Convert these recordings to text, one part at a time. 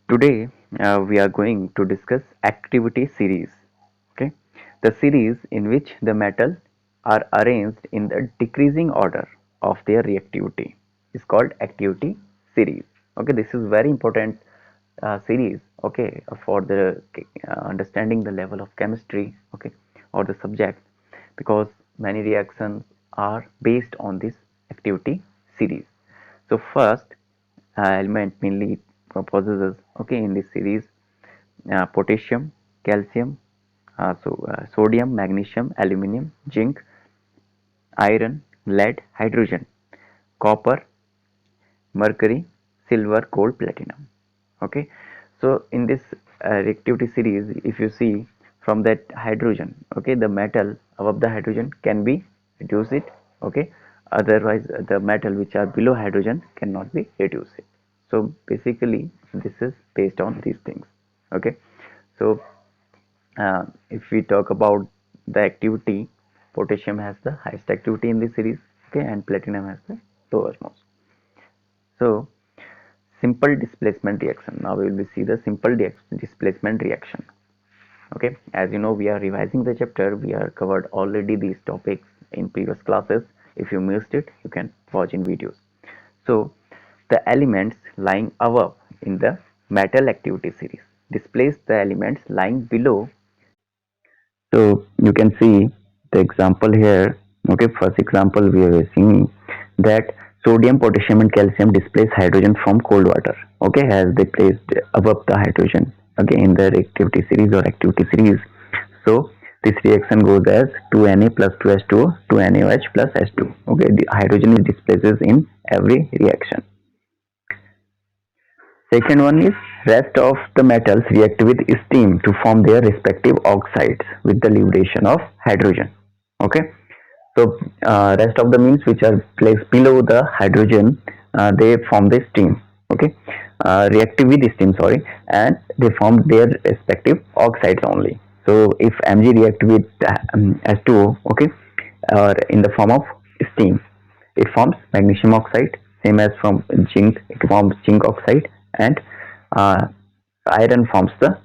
Today we are going to discuss activity series. Okay, the series in which the metal are arranged in the decreasing order of their reactivity is called activity series. Okay, this is very important series. Okay, for the understanding the level of chemistry. Okay, or the subject, because many reactions are based on this activity series. So first element mainly possesses, okay, in this series, potassium, calcium, sodium, magnesium, aluminum, zinc, iron, lead, hydrogen, copper, mercury, silver, gold, platinum. Okay, so in this reactivity series, if you see from that hydrogen, okay, the metal above the hydrogen can be reduce it. Okay, otherwise the metal which are below hydrogen cannot be reduced it. So basically this is based on these things. Okay, so if we talk about the activity, potassium has the highest activity in this series. Okay, and platinum has the lowest most. So simple displacement reaction. Now we will see the simple displacement reaction. Okay, as you know, we are revising the chapter. We are covered already these topics in previous classes. If you missed it, you can watch in videos. So the elements lying above in the metal activity series displace the elements lying below. So you can see the example here. Okay, first example we are seeing that sodium, potassium and calcium displace hydrogen from cold water. Okay, as they placed above the hydrogen. Okay, in the reactivity series or activity series. So this reaction goes as 2Na plus 2H2O, 2NaOH plus H2. Okay, the hydrogen is displaces in every reaction. Second one is rest of the metals react with steam to form their respective oxides with the liberation of hydrogen. Okay, so rest of the means which are placed below the hydrogen, they form the steam. Okay, reactive with steam, sorry, and they form their respective oxides only. So if Mg react with H2O, okay, or in the form of steam, it forms magnesium oxide. Same as from zinc, it forms zinc oxide, and uh, iron forms the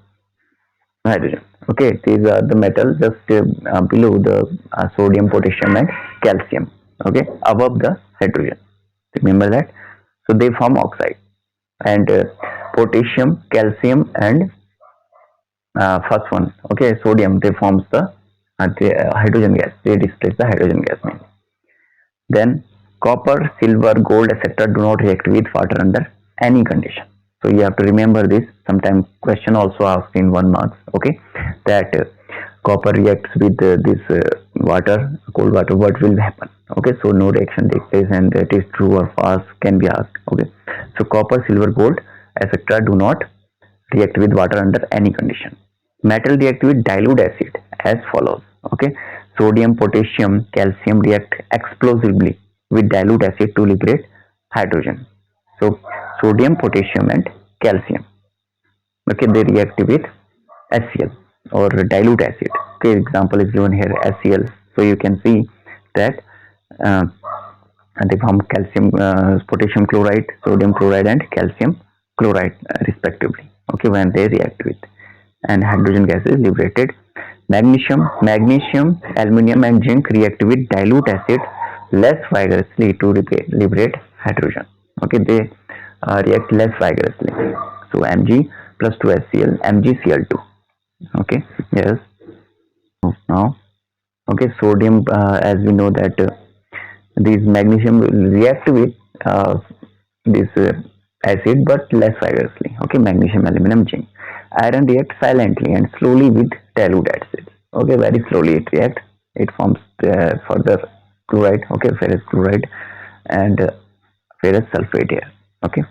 hydrogen. Okay, these are the metals just below the sodium, potassium, and calcium. Okay, above the hydrogen. Remember that. So they form oxide, and potassium, calcium, and first one. Okay, sodium. They forms the hydrogen gas. They displace the hydrogen gas mainly. Then copper, silver, gold, etc. do not react with water under any condition. So you have to remember this. Sometimes question also asked in 1 marks. Okay, that copper reacts with this water, cold water. What will happen? Okay, so no reaction takes place, and that is true or false can be asked. Okay, so copper, silver, gold, etc. do not react with water under any condition. Metal react with dilute acid as follows. Okay, sodium, potassium, calcium react explosively with dilute acid to liberate hydrogen. So sodium, potassium, and calcium. Okay, they react with HCl or dilute acid. Okay, example is given here HCl. So you can see that uh, they form calcium, potassium chloride, sodium chloride, and calcium chloride respectively. Okay, when they react with, and hydrogen gas is liberated. Magnesium, aluminum, and zinc react with dilute acid less vigorously to liberate hydrogen. Okay, they react less vigorously. So Mg plus 2HCl, MgCl2. Okay, yes. Now, okay, sodium, as we know that these magnesium will react with this acid but less vigorously. Okay, magnesium, aluminum, zinc. Iron reacts silently and slowly with dilute acid. Okay, very slowly it reacts. It forms further chloride. Okay, ferrous chloride and ferrous sulfate here. Okay,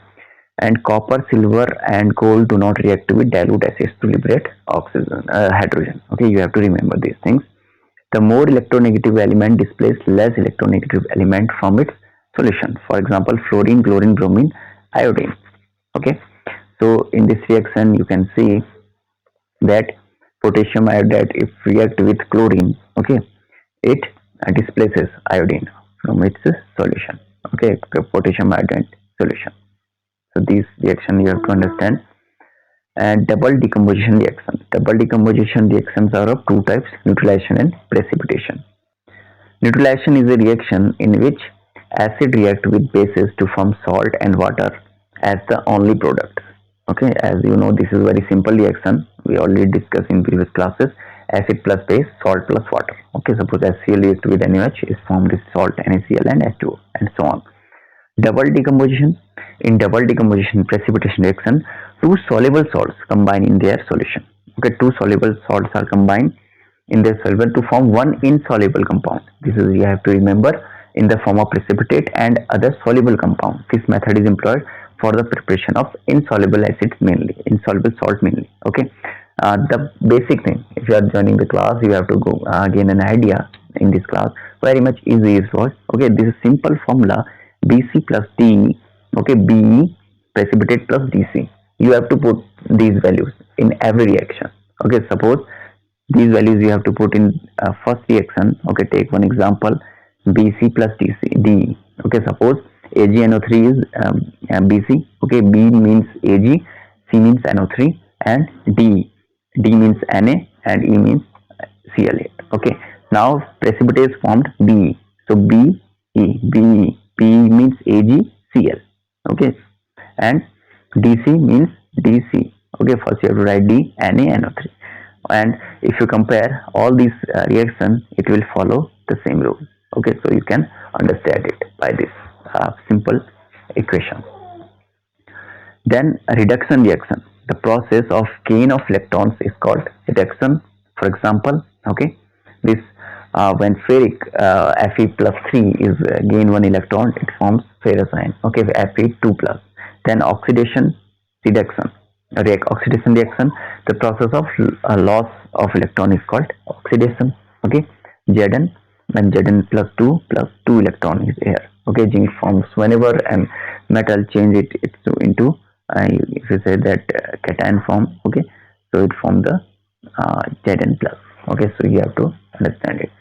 and copper, silver, and gold do not react with dilute acids to liberate oxygen, hydrogen. Okay, you have to remember these things. The more electronegative element displays less electronegative element from its solution. For example, fluorine, chlorine, bromine, iodine. Okay, so in this reaction you can see that potassium iodide, if react with chlorine, okay, it displaces iodine from its solution. Okay, potassium iodide solution. So this reaction you have to understand. And double decomposition reaction. Double decomposition reactions are of two types: neutralization and precipitation. Neutralization is a reaction in which acid react with bases to form salt and water as the only product. Okay, as you know, this is very simple reaction. We already discussed in previous classes. Acid plus base, salt plus water. Okay, suppose HCl react with NaOH is formed with salt, NaCl and H2O and so on. Double decomposition. In double decomposition precipitation reaction, two soluble salts combine in their solution. Okay, two soluble salts are combined in their solvent to form one insoluble compound. This is you have to remember, in the form of precipitate and other soluble compound. This method is employed for the preparation of insoluble acids mainly, insoluble salt mainly. Okay, the basic thing, if you are joining the class, you have to go gain an idea in this class. Very much easy is what. Okay, this is simple formula: Bc plus D. Okay, Be precipitate plus Dc. You have to put these values in every reaction. Okay, suppose these values you have to put in first reaction. Okay, take one example: Bc plus D. Okay, suppose AgNO3 is Bc. Okay, B means Ag, C means NO3, and D means Na, and E means Cl8. Okay, now precipitate is formed Be. So Be, P means AgCl. Okay, and Dc means Dc. Okay, first you have to write D, Na, NO3. And if you compare all these reactions, it will follow the same rule. Okay, so you can understand it by this simple equation. Then reduction reaction. The process of gain of electrons is called reduction. For example, okay, this when ferric Fe plus 3 is gain 1 electron, it forms ferrous ion. Okay, Fe 2 plus. Then oxidation reduction. Oxidation reaction, the process of loss of electron is called oxidation. Okay, Zn and Zn plus 2 electron is here. Okay, zinc forms whenever and metal change it into if you say that cation form. Okay, so it forms the Zn plus. Okay, so you have to understand it.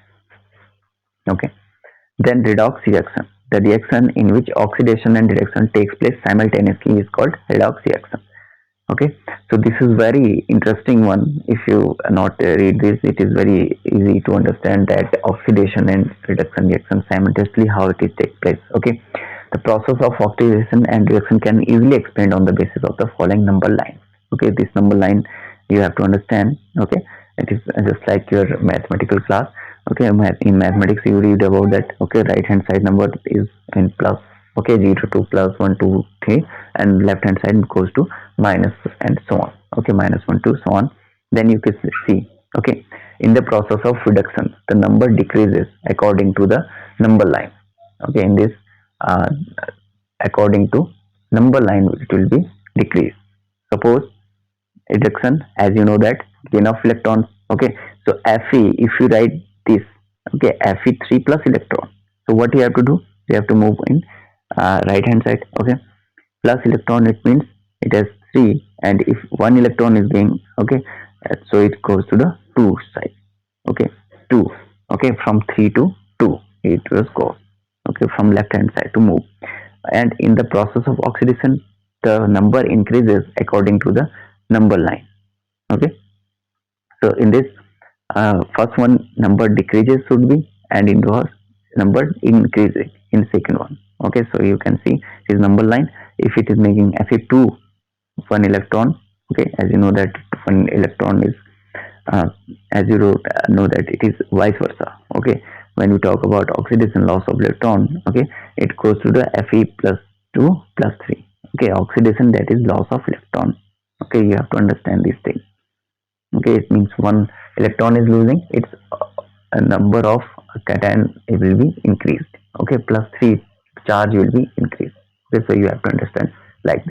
Okay, then redox reaction. The reaction in which oxidation and reduction takes place simultaneously is called redox reaction. Okay, so this is very interesting one. If you not read this, it is very easy to understand that oxidation and reduction reaction simultaneously how it is take place. Okay, the process of oxidation and reduction can easily explained on the basis of the following number line. Okay, this number line you have to understand. Okay, it is just like your mathematical class. Okay, in mathematics you read about that. Okay, right hand side number is in plus. Okay, 0 to plus 1 2 3, and left hand side goes to minus and so on. Okay, minus 1 2 so on. Then you can see, okay, in the process of reduction the number decreases according to the number line. Okay, in this according to number line it will be decreased. Suppose reduction, as you know that gain of electrons. Okay, so Fe, if you write this, okay, Fe 3 plus electron, so what you have to do, you have to move in right hand side. Okay, plus electron, it means it has 3, and if 1 electron is gained, okay, so it goes to the 2 side. Okay, 2. Okay, from 3 to 2 it will go. Okay, from left hand side to move. And in the process of oxidation the number increases according to the number line. Okay, so in this first one number decreases should be, and in the number increasing in second one. Okay, so you can see his number line. If it is making Fe2 1 electron, okay, as you know that 1 electron is as you know that it is vice versa. Okay, when we talk about oxidation loss of electron, okay, it goes to the Fe plus 2 plus 3. Okay, oxidation, that is loss of electron. Okay, you have to understand these things. Okay, it means 1 electron is losing, its a number of cation it will be increased. Okay, plus 3 charge will be increased. Okay, so you have to understand